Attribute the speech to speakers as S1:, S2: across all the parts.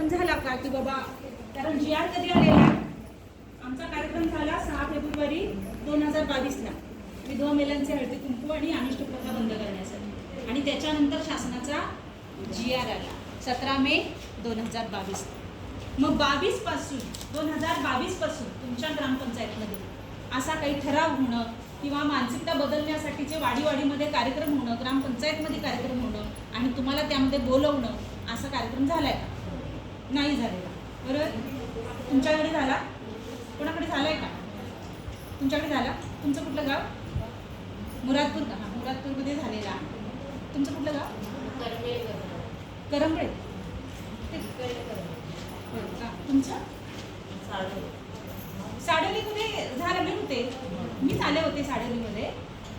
S1: कार्यक्रम झाला का की बाबा, कारण जी आर कधी आलेला, आमचा कार्यक्रम झाला 6 फेब्रुवारी 2022ला विधवा महिलांचे हळदी कुंकू आणि अनिष्ट प्रथा बंद करण्यासाठी, आणि त्याच्यानंतर शासनाचा जी आर आला 17 मे 2022. मग 2022 पासून तुमच्या ग्रामपंचायतमध्ये असा काही ठराव होणं किंवा मानसिकता बदलण्यासाठीचे वाडीवाडीमध्ये कार्यक्रम होणं, ग्रामपंचायतमध्ये कार्यक्रम होणं आणि तुम्हाला त्यामध्ये बोलवणं असा कार्यक्रम झालाय का? नाही झालेला. बरोबर. तुमच्याकडे झाला? कोणाकडे झालाय का? तुमच्याकडे झाला? तुमचं कुठलं गाव? मुरादपूर. हां, मुरादपूरमध्ये झालेला. तुमचं कुठलं गाव? करंबळे. तुमचं साडोलीमध्ये झालं नाही होते. मी आले होते साडोलीमध्ये,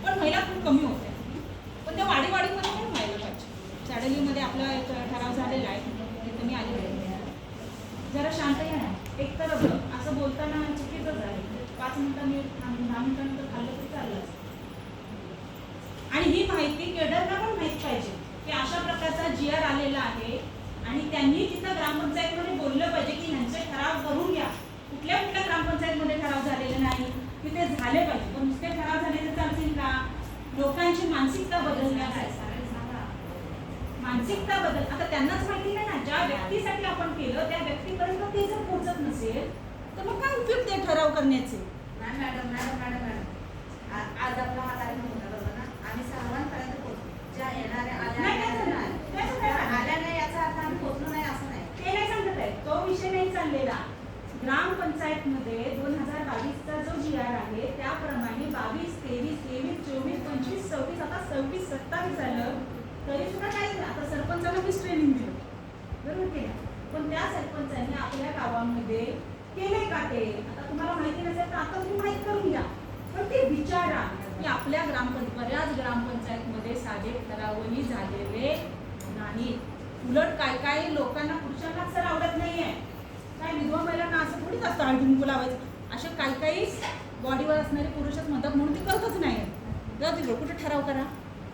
S1: पण महिला खूप कमी होत्या. पण त्या वाडीवाडीमध्ये पण व्हायला पाहिजे. साडोलीमध्ये आपला एक ठराव झालेला आहे, तिथे मी आले. जरा शांत या ना. एक तर असं बोलताना चुकीचं झालं. 5 मिनिटांनी 10 मिनिटांनंतर खाल्लं तरी चाललं. आणि ही माहिती केडरला पण माहीत पाहिजे की अशा प्रकारचा जी आर आलेला आहे, आणि त्यांनी तिथं ग्रामपंचायतमध्ये बोललं पाहिजे की ह्यांचे ठराव करून घ्या. कुठल्या कुठल्या ग्रामपंचायतमध्ये ठराव झालेले नाही की ते झाले पाहिजे. पण नुसते ठराव झाले तर चालतील का? लोकांची मानसिकता बदलण्यासाठी, मानसिकता बदल. आता त्यांनाच माहिती नाही ना, ज्या व्यक्तीसाठी आपण केलं त्या व्यक्तीपर्यंत ते जर पोहोचत नसेल तर मग काय उपयोग ते ठराव करण्याचे?
S2: मॅडम आज आपला हा कार्यक्रम होता बरोबर ना, आम्ही सर्वांपर्यंत पोहोचलो. ज्या येणाऱ्या आल्या नाही याचा अर्थ आम्ही पोहोचलो नाही असं नाही.
S1: ते नाही सांगत आहे, तो विषय नाही चाललेला. ग्रामपंचायतमध्ये 2022चा जो जी आर आहे त्याप्रमाणे 22, 23, 23, 24, 25, 26, आता 26, 27 झालं तरी सुद्धा काही. आता सरपंचाला मीच ट्रेनिंग दिलं, बरोबर केलं. पण त्या सरपंचांनी आपल्या गावामध्ये केले का ते? आता तुम्हाला माहिती नसेल तर आता तुम्ही माहीत करून घ्या. पण ते विचारा की आपल्या बऱ्याच ग्रामपंचायतमध्ये साधे ठरावही झालेले नाही. उलट काय काय लोकांना, पुरुषांना सर आवडत नाहीये. काय विधवा महिलांना असं थोडीच असतं हळदी कुंकू लावायचं. असे काही बॉडीवर असणारे पुरुषच म्हणतात म्हणून ते करतच नाही. जाऊ दे, कुठे ठराव करा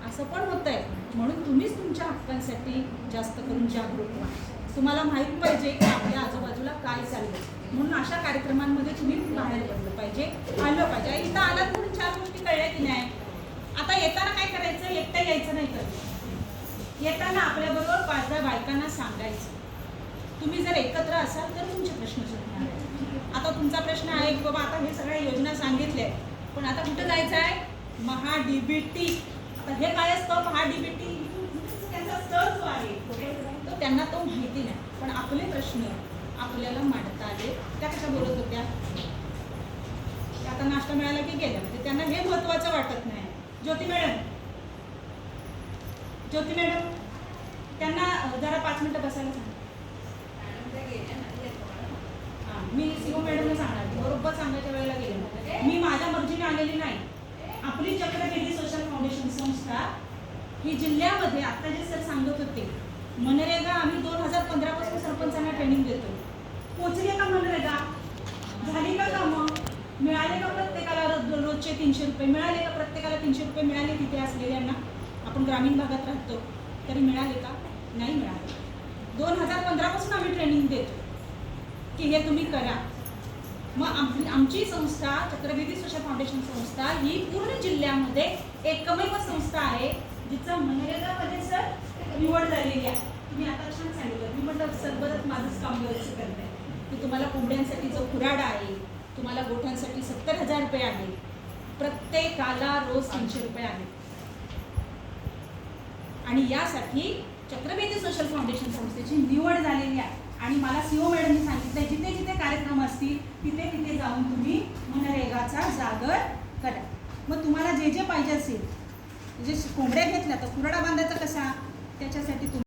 S1: असं पण होत आहे. म्हणून तुम्हीच तुमच्या हक्कांसाठी जास्त करून जागरूक व्हा. तुम्हाला माहीत पाहिजे की आपल्या आजूबाजूला काय चाललंय. म्हणून अशा कार्यक्रमांमध्ये तुम्ही बाहेर पडलं पाहिजे, आलं पाहिजे. इथं आलात म्हणून 4 गोष्टी कळल्या की नाही. आता येताना काय करायचं? एकटं यायचं नाही. तर येताना आपल्याबरोबर 5-10 बायकांना सांगायचं. तुम्ही जर एकत्र असाल तर तुमचे प्रश्न सुटणार. आता तुमचा प्रश्न आहे की बाबा आता हे सगळ्या योजना सांगितल्या, पण आता कुठं जायचं आहे? महा-DBT. आता हे काय असतं महा-DBT? त्यांचा स्तर जो आहे तो त्यांना तो माहिती नाही. पण आपले प्रश्न आपल्याला मांडता आले. त्या कशा बोलत होत्या? आता नाश्ता मिळाला की गेल्या, म्हणजे त्यांना हे महत्त्वाचं वाटत नाही. ज्योती मॅडम त्यांना जरा 5 मिनिटं बसायला सांगा. मी सीओ मॅडमला सांगणार, बरोबर सांगायच्या वेळेला गेले. मी माझ्या मर्जीने आलेली नाही. आपली चक्रवेदी सोशल फाउंडेशन संस्था ही जिल्ह्यामध्ये आता जे सर सांगत होते, मनरेगा आम्ही 2015 पासून सरपंचांना ट्रेनिंग देतो. पोचली का मनरेगा? झाली का कामं? मिळाले का प्रत्येकाला रोजचे 300 रुपये? मिळाले का प्रत्येकाला 300 रुपये मिळाले? तिथे असलेल्यांना, आपण ग्रामीण भागात राहतो तरी मिळाले का? नाही मिळाले. 2015 पासून आम्ही ट्रेनिंग देतो की हे तुम्ही करा. मग आमची संस्था चक्रवेदी सोशल फाउंडेशन संस्था ही पूर्ण जिल्ह्यामध्ये एकमेव संस्था आहे जिचं मनरेगामध्ये सर निवड झालेली आहे. तुम्ही आता छान सांगितलं. मी म्हटलं सर बरंच माझंच काम बरंच करताय की तुम्हाला कोंबड्यांसाठी जो खुराडा आहे, तुम्हाला गोठ्यांसाठी 70,000 रुपये आहे, प्रत्येकाला रोज 300 रुपये आहे. आणि यासाठी चक्रवेदी सोशल फाउंडेशन संस्थेची निवड झालेली आहे. आणि मला सीओ मॅडमनी सांगितलं जिथे जिथे कार्यक्रम असतील तिथे तिथे जाऊन तुम्ही मनरेगाचा जागर करा. मग तुम्हाला जे जे पाहिजे असेल, जे कोंबड्या घेतल्या तर खुराडा बांधायचा कसा, त्याच्यासाठी तुम्ही